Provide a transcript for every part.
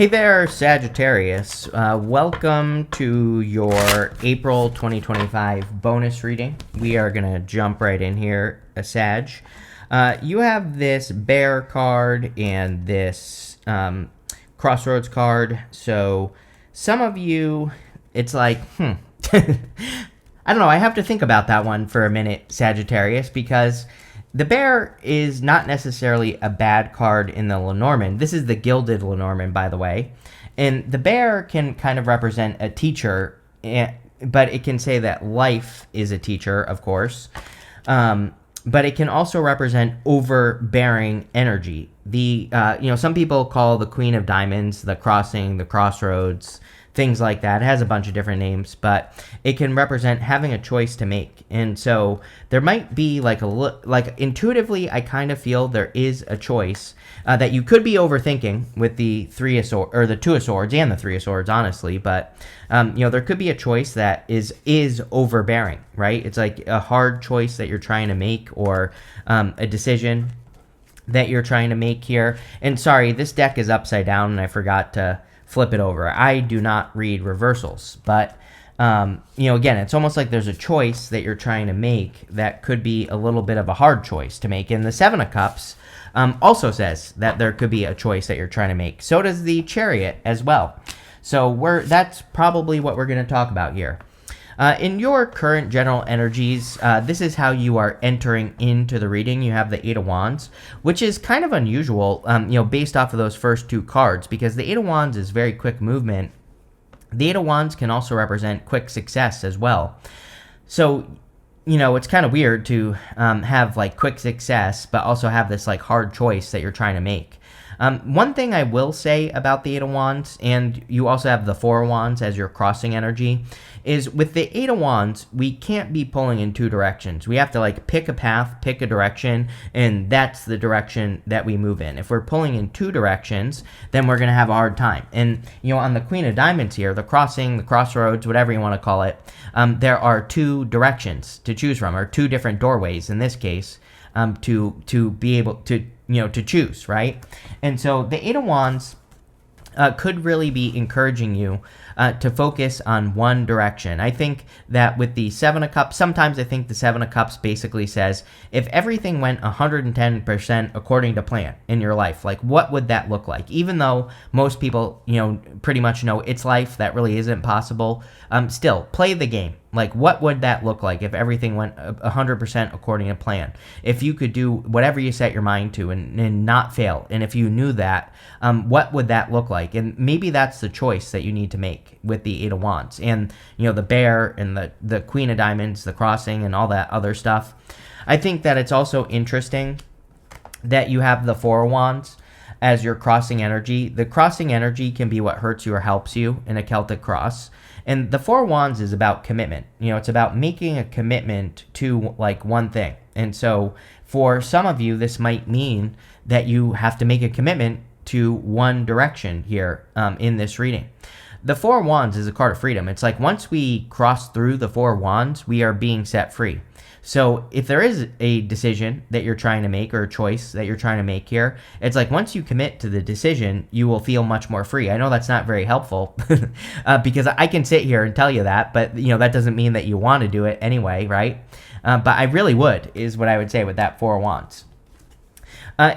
Hey there, Sagittarius. Welcome to your April 2025 bonus reading. We are going to jump right in here, Sag. You have this Bear card and this Crossroads card. So some of you, it's like, I don't know. I have to think about that one for a minute, Sagittarius, because the Bear is not necessarily a bad card in the Lenormand. This is the Gilded Lenormand, by the way. And the Bear can kind of represent a teacher, but it can say that life is a teacher, of course. But it can also represent overbearing energy. Some people call the Queen of Diamonds the Crossing, the Crossroads, things like that. It has a bunch of different names, but it can represent having a choice to make. And so there might be like intuitively, I kind of feel there is a choice that you could be overthinking with the Three of Swords, or the Two of Swords and the Three of Swords, honestly. But there could be a choice that is overbearing, right? It's like a hard choice that you're trying to make, or a decision that you're trying to make here. And sorry, this deck is upside down, and I forgot to flip it over. I do not read reversals, but again, it's almost like there's a choice that you're trying to make that could be a little bit of a hard choice to make. And the Seven of Cups also says that there could be a choice that you're trying to make. So does the Chariot as well. So that's probably what we're going to talk about here. In your current general energies, this is how you are entering into the reading. You have the Eight of Wands, which is kind of unusual, based off of those first two cards, because the Eight of Wands is very quick movement. The Eight of Wands can also represent quick success as well. So, it's kind of weird to have like quick success, but also have this like hard choice that you're trying to make. One thing I will say about the Eight of Wands, and you also have the Four of Wands as your crossing energy, is with the Eight of Wands, we can't be pulling in two directions. We have to like pick a path, pick a direction, and that's the direction that we move in. If we're pulling in two directions, then we're going to have a hard time. And, on the Queen of Diamonds here, the crossing, the crossroads, whatever you want to call it, there are two directions to choose from, or two different doorways in this case, to be able to, to choose, right? And so the Eight of Wands could really be encouraging you to focus on one direction. I think that with the Seven of Cups, sometimes I think the Seven of Cups basically says, if everything went 110% according to plan in your life, like what would that look like? Even though most people, pretty much know it's life, that really isn't possible. Still, play the game. Like, what would that look like if everything went 100% according to plan? If you could do whatever you set your mind to and not fail, and if you knew that, what would that look like? And maybe that's the choice that you need to make with the Eight of Wands. And, the Bear and the Queen of Diamonds, the crossing, and all that other stuff. I think that it's also interesting that you have the Four of Wands as your crossing energy. The crossing energy can be what hurts you or helps you in a Celtic cross. And the Four of Wands is about commitment. It's about making a commitment to like one thing. And so for some of you, this might mean that you have to make a commitment to one direction here in this reading. The Four of Wands is a card of freedom. It's like once we cross through the Four of Wands, we are being set free. So if there is a decision that you're trying to make, or a choice that you're trying to make here, it's like once you commit to the decision, you will feel much more free. I know that's not very helpful because I can sit here and tell you that, but that doesn't mean that you want to do it anyway, right? But I really would, is what I would say with that Four of Wands.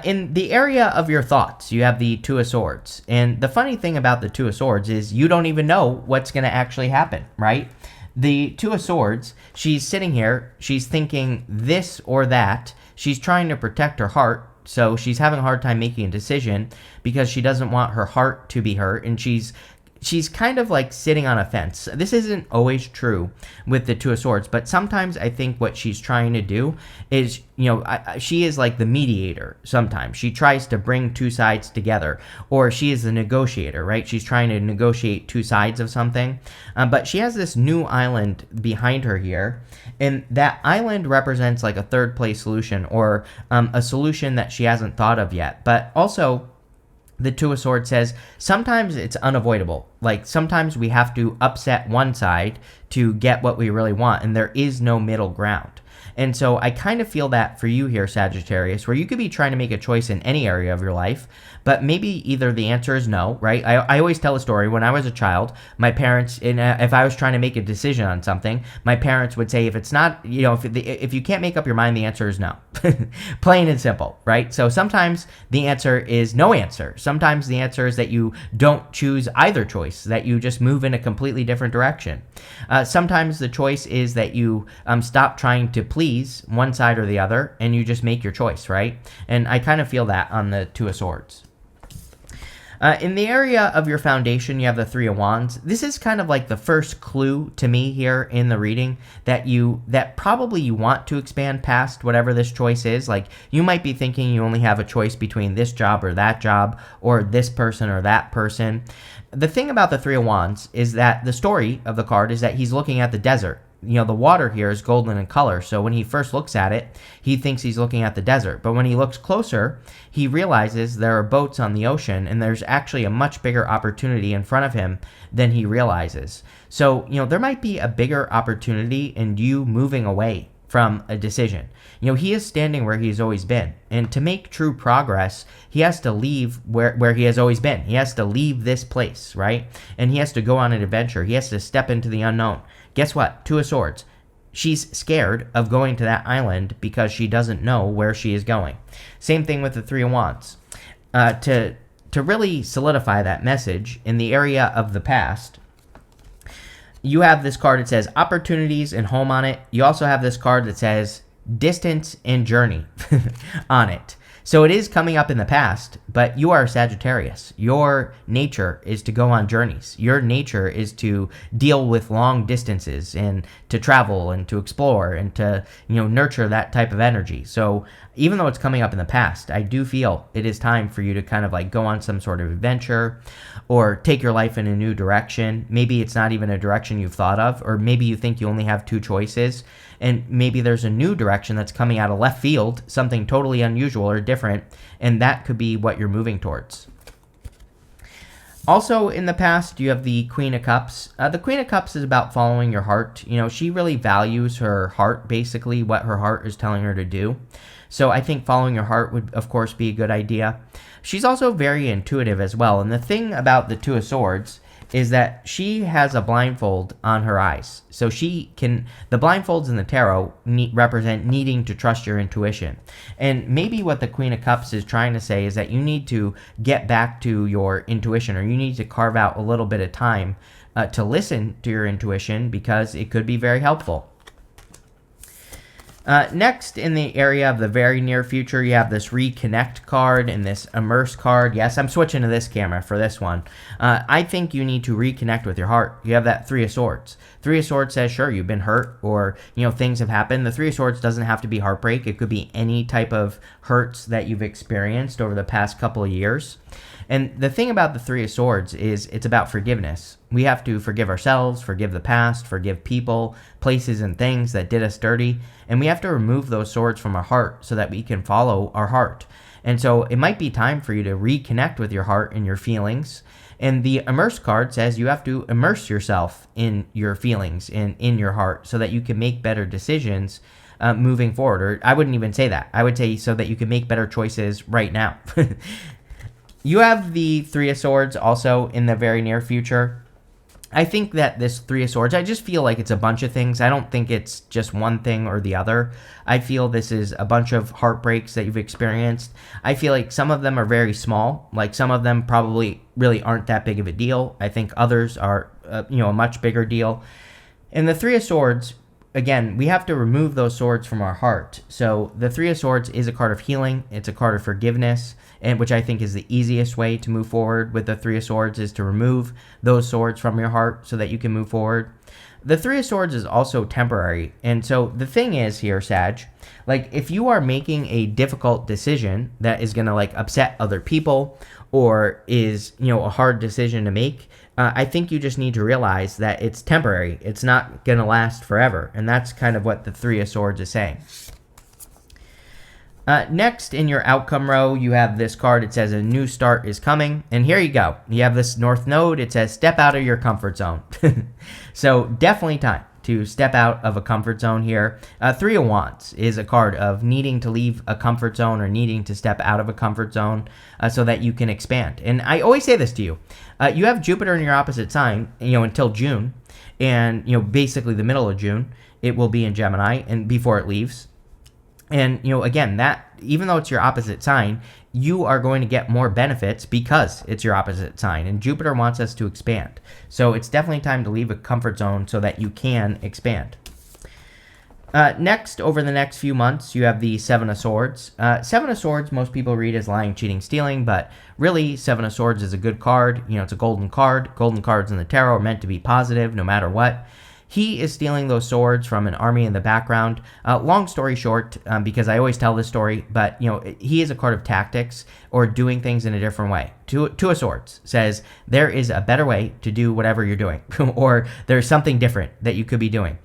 In the area of your thoughts, you have the Two of Swords. And the funny thing about the Two of Swords is you don't even know what's going to actually happen, right? The Two of Swords, she's sitting here, she's thinking this or that. She's trying to protect her heart, so she's having a hard time making a decision because she doesn't want her heart to be hurt, and she's kind of like sitting on a fence. This isn't always true with the Two of Swords, but sometimes I think what she's trying to do is, she is like the mediator sometimes. She tries to bring two sides together, or she is the negotiator, right? She's trying to negotiate two sides of something. But she has this new island behind her here, and that island represents like a third place solution, or a solution that she hasn't thought of yet. But also, the Two of Swords says sometimes it's unavoidable. Like sometimes we have to upset one side to get what we really want, and there is no middle ground. And so I kind of feel that for you here, Sagittarius, where you could be trying to make a choice in any area of your life, but maybe either the answer is no, right? I always tell a story. When I was a child, my parents, if I was trying to make a decision on something, my parents would say, if it's not, if you can't make up your mind, the answer is no. Plain and simple, right? So sometimes the answer is no answer. Sometimes the answer is that you don't choose either choice, that you just move in a completely different direction. Sometimes the choice is that you stop trying to please one side or the other, and you just make your choice, right? And I kind of feel that on the Two of Swords. In the area of your foundation, you have the Three of Wands. This is kind of like the first clue to me here in the reading that probably you want to expand past whatever this choice is. Like, you might be thinking you only have a choice between this job or that job, or this person or that person. The thing about the Three of Wands is that the story of the card is that he's looking at the desert. The water here is golden in color, so when he first looks at it, he thinks he's looking at the desert. But when he looks closer, he realizes there are boats on the ocean, and there's actually a much bigger opportunity in front of him than he realizes. So, there might be a bigger opportunity in you moving away from a decision. He is standing where he's always been. And to make true progress, he has to leave where he has always been. He has to leave this place, right? And he has to go on an adventure. He has to step into the unknown. Guess what? Two of Swords. She's scared of going to that island because she doesn't know where she is going. Same thing with the Three of Wands. To really solidify that message in the area of the past, you have this card that says opportunities and home on it. You also have this card that says distance and journey on it. So it is coming up in the past, but you are a Sagittarius. Your nature is to go on journeys. Your nature is to deal with long distances and to travel and to explore and to, nurture that type of energy. So even though it's coming up in the past, I do feel it is time for you to kind of like go on some sort of adventure or take your life in a new direction. Maybe it's not even a direction you've thought of, or maybe you think you only have two choices. And maybe there's a new direction that's coming out of left field, something totally unusual or different, and that could be what you're moving towards. Also, in the past, you have the Queen of Cups. The Queen of Cups is about following your heart. She really values her heart, basically, what her heart is telling her to do. So I think following your heart would, of course, be a good idea. She's also very intuitive as well. And the thing about the Two of Swords is that she has a blindfold on her eyes. So the blindfolds in the tarot represent needing to trust your intuition. And maybe what the Queen of Cups is trying to say is that you need to get back to your intuition, or you need to carve out a little bit of time to listen to your intuition, because it could be very helpful. Next, in the area of the very near future, you have this Reconnect card and this Immerse card. Yes, I'm switching to this camera for this one. I think you need to reconnect with your heart. You have that Three of Swords. Three of Swords says, sure, you've been hurt, or, things have happened. The Three of Swords doesn't have to be heartbreak. It could be any type of hurts that you've experienced over the past couple of years. And the thing about the Three of Swords is it's about forgiveness. We have to forgive ourselves, forgive the past, forgive people, places, and things that did us dirty. And we have to remove those swords from our heart so that we can follow our heart. And so it might be time for you to reconnect with your heart and your feelings. And the Immerse card says you have to immerse yourself in your feelings and in your heart so that you can make better decisions moving forward. Or I wouldn't even say that. I would say so that you can make better choices right now. You have the Three of Swords also in the very near future. I think that this Three of Swords, I just feel like it's a bunch of things. I don't think it's just one thing or the other. I feel this is a bunch of heartbreaks that you've experienced. I feel like some of them are very small. Like some of them probably really aren't that big of a deal. I think others are, a much bigger deal. And the Three of Swords, again, we have to remove those swords from our heart. So the Three of Swords is a card of healing. It's a card of forgiveness, and which I think is the easiest way to move forward with the Three of Swords, is to remove those swords from your heart so that you can move forward. The Three of Swords is also temporary. And so the thing is here, Sag, like if you are making a difficult decision that is going to like upset other people or is, a hard decision to make, I think you just need to realize that it's temporary. It's not going to last forever. And that's kind of what the Three of Swords is saying. Next in your outcome row, you have this card. It says a new start is coming. And here you go. You have this North Node. It says step out of your comfort zone. So definitely time to step out of a comfort zone here. Three of Wands is a card of needing to leave a comfort zone or needing to step out of a comfort zone so that you can expand. And I always say this to you. You have Jupiter in your opposite sign, until June. And, basically the middle of June, it will be in Gemini and before it leaves. And, again, that even though it's your opposite sign, you are going to get more benefits because it's your opposite sign. And Jupiter wants us to expand. So it's definitely time to leave a comfort zone so that you can expand. Next, over the next few months, you have the Seven of Swords. Seven of Swords, most people read as lying, cheating, stealing, but really, Seven of Swords is a good card. It's a golden card. Golden cards in the tarot are meant to be positive no matter what. He is stealing those swords from an army in the background. Long story short, because I always tell this story, but he is a card of tactics or doing things in a different way. Two of Swords says there is a better way to do whatever you're doing, or there's something different that you could be doing.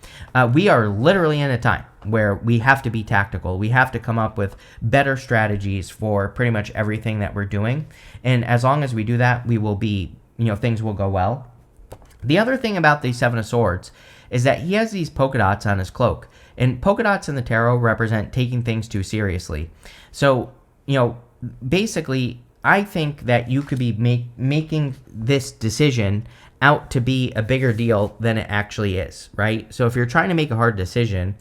We are literally in a time where we have to be tactical. We have to come up with better strategies for pretty much everything that we're doing. And as long as we do that, we will be, things will go well. The other thing about the Seven of Swords is that he has these polka dots on his cloak. And polka dots in the tarot represent taking things too seriously. So, basically, I think that you could be making this decision out to be a bigger deal than it actually is, right? So if you're trying to make a hard decision,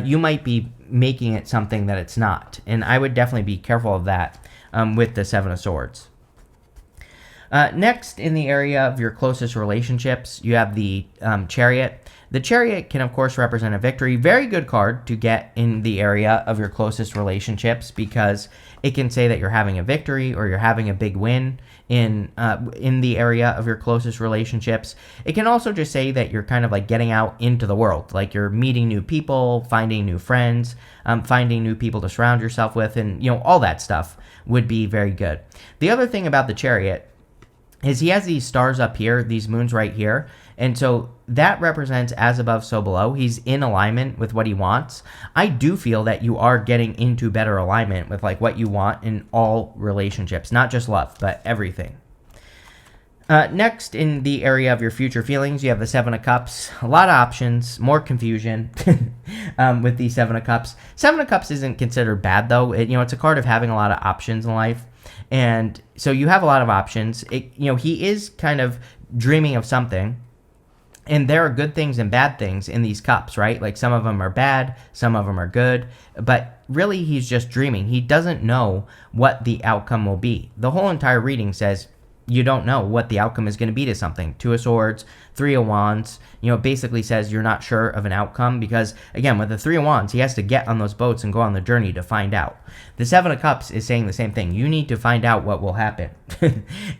you might be making it something that it's not. And I would definitely be careful of that with the Seven of Swords. Next, in the area of your closest relationships, you have the Chariot. The Chariot can, of course, represent a victory. Very good card to get in the area of your closest relationships because it can say that you're having a victory or you're having a big win in the area of your closest relationships. It can also just say that you're kind of like getting out into the world, like you're meeting new people, finding new friends, finding new people to surround yourself with, and all that stuff would be very good. The other thing about the Chariot is he has these stars up here, these moons right here, and so that represents as above, so below. He's in alignment with what he wants. I do feel that you are getting into better alignment with like what you want in all relationships, not just love, but everything. Next, in the area of your future feelings, you have the Seven of Cups. A lot of options, more confusion with the Seven of Cups. Seven of Cups isn't considered bad, though. It's a card of having a lot of options in life. And so you have a lot of options. He is kind of dreaming of something. And there are good things and bad things in these cups, right? Like some of them are bad, some of them are good. But really, he's just dreaming. He doesn't know what the outcome will be. The whole entire reading says you don't know what the outcome is going to be to something. Two of Swords, Three of Wands, it basically says you're not sure of an outcome because, again, with the Three of Wands, he has to get on those boats and go on the journey to find out. The Seven of Cups is saying the same thing. You need to find out what will happen.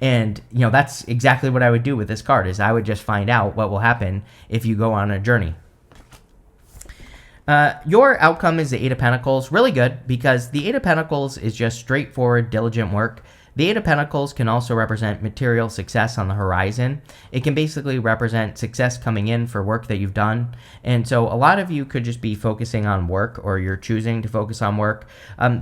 And, that's exactly what I would do with this card is I would just find out what will happen if you go on a journey. Your outcome is the Eight of Pentacles. Really good because the Eight of Pentacles is just straightforward, diligent work. The Eight of Pentacles can also represent material success on the horizon. It can basically represent success coming in for work that you've done. And so a lot of you could just be focusing on work or you're choosing to focus on work.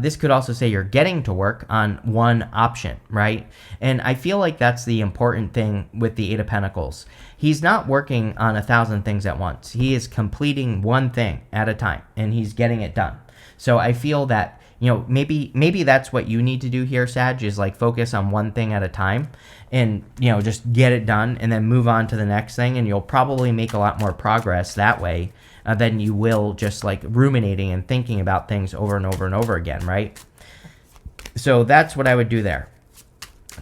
This could also say you're getting to work on one option, right? And I feel like that's the important thing with the Eight of Pentacles. He's not working on 1,000 things at once. He is completing one thing at a time and he's getting it done. So I feel that maybe that's what you need to do here, Sag, is like focus on one thing at a time and, just get it done and then move on to the next thing. And you'll probably make a lot more progress that way than you will just like ruminating and thinking about things over and over and over again, right? So that's what I would do there.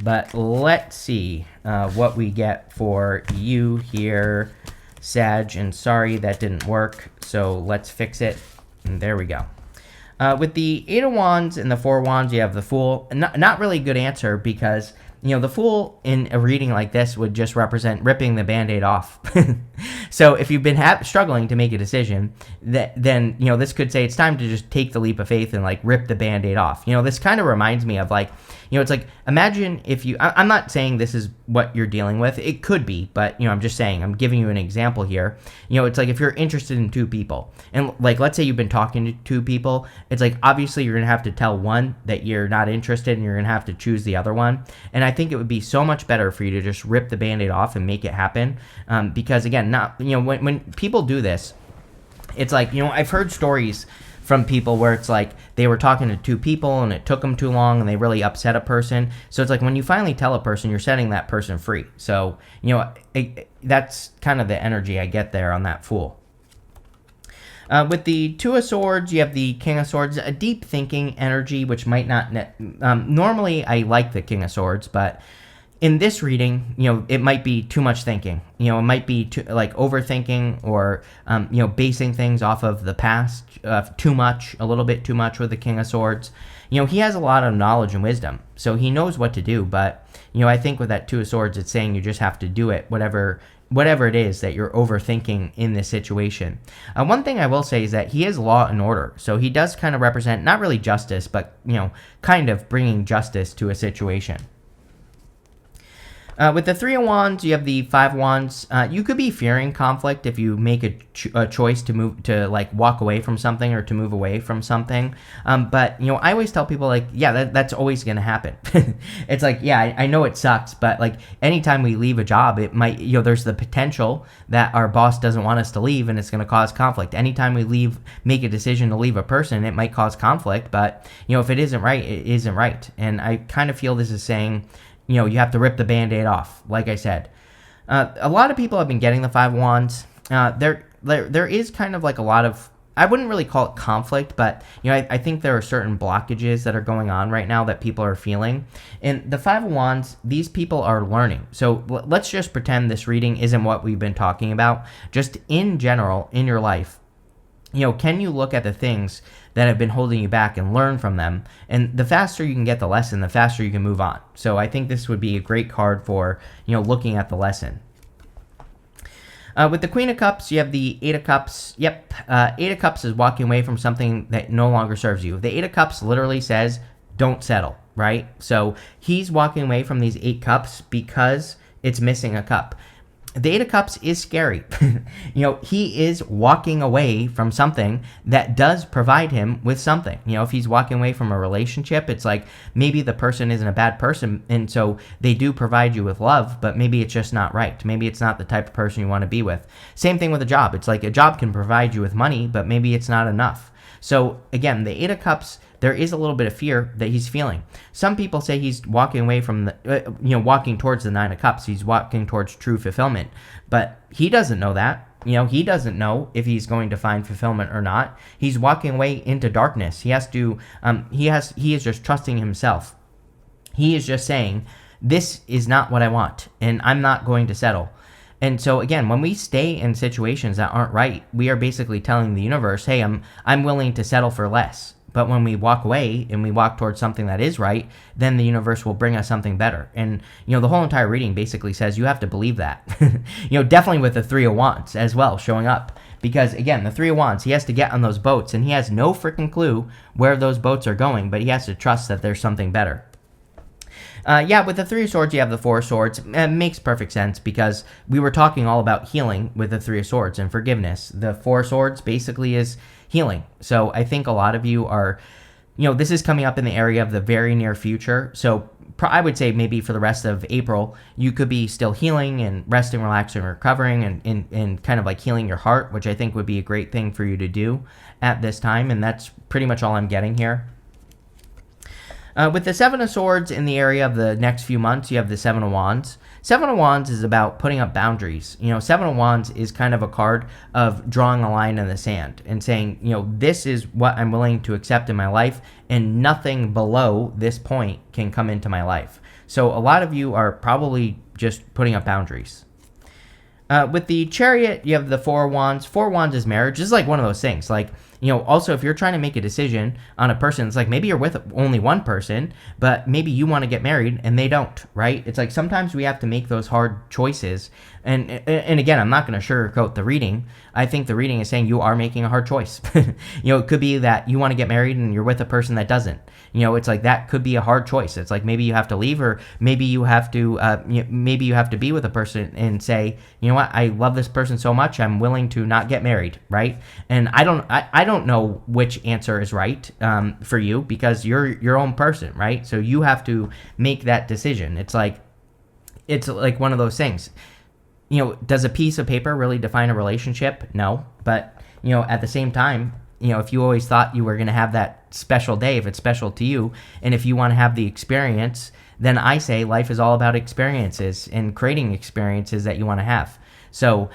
But let's see what we get for you here, Sag. And sorry that didn't work. So let's fix it. And there we go. With the Eight of Wands and the Four of Wands, you have the Fool. Not really a good answer because, the Fool in a reading like this would just represent ripping the Band-Aid off. So if you've been struggling to make a decision, then, this could say it's time to just take the leap of faith and, like, rip the Band-Aid off. This kind of reminds me of, like, It's like, imagine if I'm not saying this is what you're dealing with. It could be, but, I'm just saying, I'm giving you an example here. It's like if you're interested in two people, and like, let's say you've been talking to two people, it's like, obviously you're going to have to tell one that you're not interested and you're going to have to choose the other one. And I think it would be so much better for you to just rip the Band-Aid off and make it happen. Because again, when people do this, it's like, I've heard stories from people where it's like they were talking to two people and it took them too long and they really upset a person. So it's like when you finally tell a person, you're setting that person free. So, that's kind of the energy I get there on that Fool. With the Two of Swords, you have the King of Swords, a deep thinking energy, which might not... normally, I like the King of Swords, but in this reading, it might be too much thinking. It might be overthinking or, basing things off of the past too much, a little bit too much with the King of Swords. He has a lot of knowledge and wisdom, so he knows what to do. But, I think with that Two of Swords, it's saying you just have to do it, whatever it is that you're overthinking in this situation. One thing I will say is that he is law and order, so he does kind of represent not really justice, but, kind of bringing justice to a situation. With the Three of Wands, you have the Five of Wands. You could be fearing conflict if you make a choice to walk away from something or to move away from something. But, I always tell people, that's always going to happen. It's like, I know it sucks, but, anytime we leave a job, it might, there's the potential that our boss doesn't want us to leave and it's going to cause conflict. Anytime we make a decision to leave a person, it might cause conflict, but, if it isn't right, it isn't right. And I kind of feel this is saying, you have to rip the Band-Aid off, like I said. A lot of people have been getting the Five of Wands. There is kind of like a lot of, I wouldn't really call it conflict, but, I think there are certain blockages that are going on right now that people are feeling. And the Five of Wands, these people are learning. So let's just pretend this reading isn't what we've been talking about. Just in general, in your life, can you look at the things that have been holding you back and learn from them? And the faster you can get the lesson, the faster you can move on. So I think this would be a great card for, looking at the lesson. With the Queen of Cups, you have the Eight of Cups. Yep, Eight of Cups is walking away from something that no longer serves you. The Eight of Cups literally says, don't settle, right? So he's walking away from these 8 cups because it's missing a cup. The Eight of Cups is scary. He is walking away from something that does provide him with something. If he's walking away from a relationship, it's like maybe the person isn't a bad person, and so they do provide you with love, but maybe it's just not right. Maybe it's not the type of person you want to be with. Same thing with a job. It's like a job can provide you with money, but maybe it's not enough. So again, the Eight of Cups, there is a little bit of fear that he's feeling. Some people say he's walking away from the, walking towards the Nine of Cups. He's walking towards true fulfillment, but he doesn't know that. He doesn't know if he's going to find fulfillment or not. He's walking away into darkness. He has to, he is just trusting himself. He is just saying, this is not what I want, and I'm not going to settle. And so again, when we stay in situations that aren't right, we are basically telling the universe, hey, I'm willing to settle for less. But when we walk away and we walk towards something that is right, then the universe will bring us something better. And, the whole entire reading basically says you have to believe that. Definitely with the Three of Wands as well showing up. Because, again, the Three of Wands, he has to get on those boats, and he has no freaking clue where those boats are going, but he has to trust that there's something better. With the Three of Swords, you have the Four of Swords. It makes perfect sense because we were talking all about healing with the Three of Swords and forgiveness. The Four of Swords basically is healing. So I think a lot of you are, this is coming up in the area of the very near future. So I would say maybe for the rest of April, you could be still healing and resting, relaxing, recovering, and kind of like healing your heart, which I think would be a great thing for you to do at this time. And that's pretty much all I'm getting here. With the Seven of Swords in the area of the next few months, you have the Seven of Wands. Seven of Wands is about putting up boundaries. Seven of Wands is kind of a card of drawing a line in the sand and saying, this is what I'm willing to accept in my life, and nothing below this point can come into my life. So a lot of you are probably just putting up boundaries. With the Chariot, you have the Four of Wands. Four of Wands is marriage. This is like one of those things. Like, Also, if you're trying to make a decision on a person, it's like maybe you're with only one person, but maybe you want to get married and they don't, right? It's like sometimes we have to make those hard choices. And again, I'm not going to sugarcoat the reading. I think the reading is saying you are making a hard choice. It could be that you want to get married and you're with a person that doesn't. It's like that could be a hard choice. It's like maybe you have to leave, or maybe you have to be with a person and say, you know what, I love this person so much, I'm willing to not get married, right? And I don't know which answer is right for you, because you're your own person, right? So you have to make that decision. It's like one of those things. Does a piece of paper really define a relationship? No. But, at the same time, if you always thought you were going to have that special day, if it's special to you, and if you want to have the experience, then I say life is all about experiences and creating experiences that you want to have. So,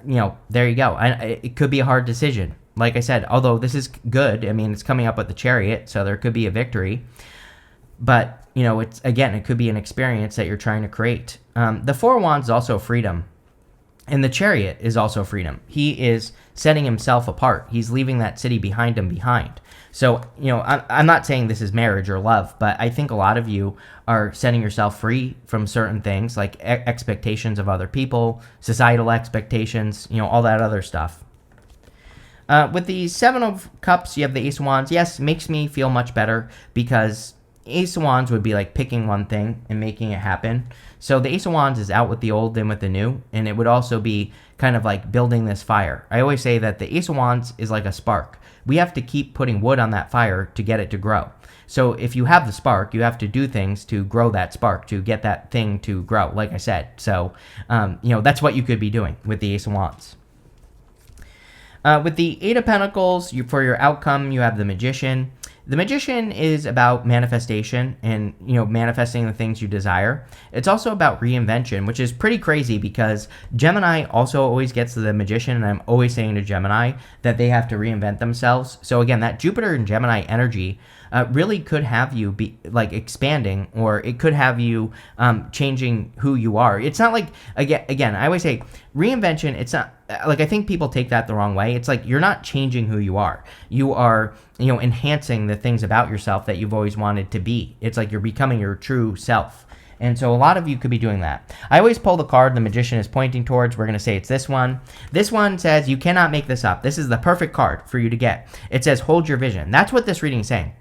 there you go. It could be a hard decision. Like I said, although this is good, I mean, it's coming up with the Chariot, so there could be a victory. But, it could be an experience that you're trying to create. The Four of Wands is also freedom. And the Chariot is also freedom. He is setting himself apart. He's leaving that city behind him behind. So, I'm not saying this is marriage or love, but I think a lot of you are setting yourself free from certain things, like expectations of other people, societal expectations, all that other stuff. With the Seven of Cups, you have the Ace of Wands. Yes, makes me feel much better, because Ace of Wands would be like picking one thing and making it happen. So the Ace of Wands is out with the old, in with the new, and it would also be kind of like building this fire. I always say that the Ace of Wands is like a spark. We have to keep putting wood on that fire to get it to grow. So if you have the spark, you have to do things to grow that spark, to get that thing to grow, like I said. So, that's what you could be doing with the Ace of Wands. With the Eight of Pentacles, for your outcome, you have the Magician. The Magician is about manifestation and, manifesting the things you desire. It's also about reinvention, which is pretty crazy, because Gemini also always gets the Magician, and I'm always saying to Gemini that they have to reinvent themselves. So again, that Jupiter and Gemini energy really could have you be like expanding, or it could have you changing who you are. It's not like, again, I always say reinvention, it's not like, I think people take that the wrong way. It's like you're not changing who you are. You are, enhancing the things about yourself that you've always wanted to be. It's like you're becoming your true self. And so a lot of you could be doing that. I always pull the card the Magician is pointing towards. We're going to say it's this one. This one says you cannot make this up. This is the perfect card for you to get. It says hold your vision. That's what this reading is saying.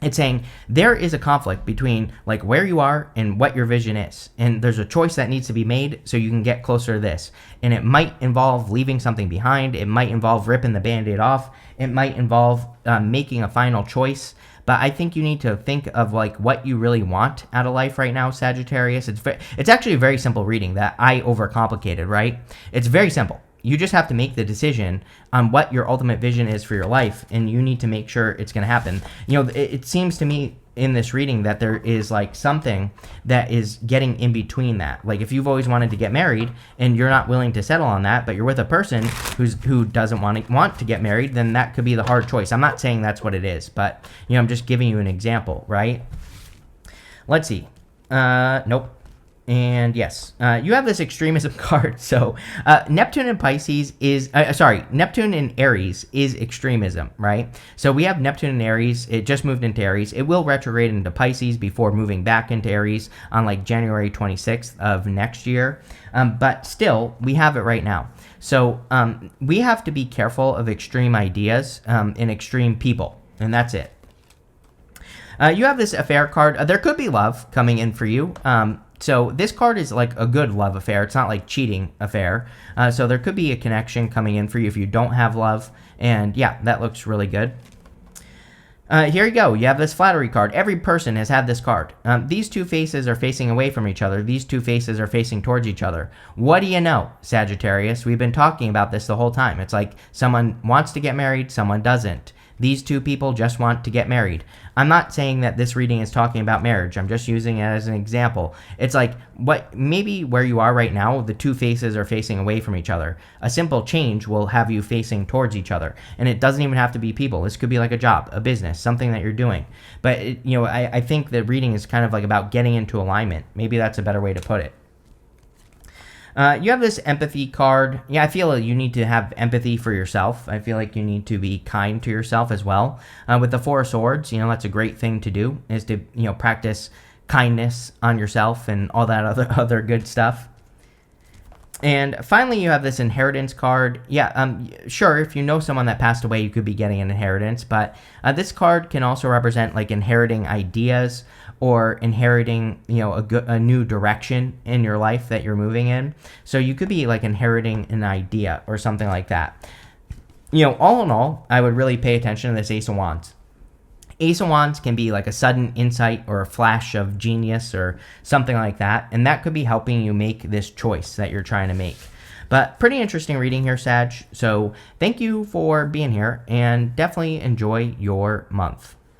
It's saying there is a conflict between like where you are and what your vision is. And there's a choice that needs to be made so you can get closer to this. And it might involve leaving something behind. It might involve ripping the Band-Aid off. It might involve making a final choice. But I think you need to think of like what you really want out of life right now, Sagittarius. It's actually a very simple reading that I overcomplicated, right? It's very simple. You just have to make the decision on what your ultimate vision is for your life, and you need to make sure it's going to happen. It seems to me in this reading that there is like something that is getting in between that. Like if you've always wanted to get married and you're not willing to settle on that, but you're with a person who doesn't want to get married, then that could be the hard choice. I'm not saying that's what it is, but I'm just giving you an example, right? Let's see. Nope. And yes, you have this extremism card. So Neptune in Pisces is, Neptune in Aries is extremism, right? So we have Neptune in Aries. It just moved into Aries. It will retrograde into Pisces before moving back into Aries on like January 26th of next year. But still, we have it right now. So we have to be careful of extreme ideas and extreme people. And that's it. You have this affair card. There could be love coming in for you. So this card is like a good love affair. It's not like cheating affair. So there could be a connection coming in for you if you don't have love. And yeah, that looks really good. Here you go. You have this flattery card. Every person has had this card. These two faces are facing away from each other. These two faces are facing towards each other. What do you know, Sagittarius? We've been talking about this the whole time. It's like someone wants to get married, someone doesn't. These two people just want to get married. I'm not saying that this reading is talking about marriage. I'm just using it as an example. It's like maybe where you are right now, the two faces are facing away from each other. A simple change will have you facing towards each other. And it doesn't even have to be people. This could be like a job, a business, something that you're doing. But, I think the reading is kind of like about getting into alignment. Maybe that's a better way to put it. You have this empathy card. Yeah, I feel like you need to have empathy for yourself. I feel like you need to be kind to yourself as well. With the Four of Swords, that's a great thing to do, is to, practice kindness on yourself and all that other good stuff. And finally, you have this inheritance card. Yeah, sure, if you know someone that passed away, you could be getting an inheritance, but this card can also represent like inheriting ideas or inheriting, a new direction in your life that you're moving in. So you could be like inheriting an idea or something like that. All in all, I would really pay attention to this Ace of Wands. Ace of Wands can be like a sudden insight or a flash of genius or something like that, and that could be helping you make this choice that you're trying to make. But pretty interesting reading here, Sag. So thank you for being here, and definitely enjoy your month.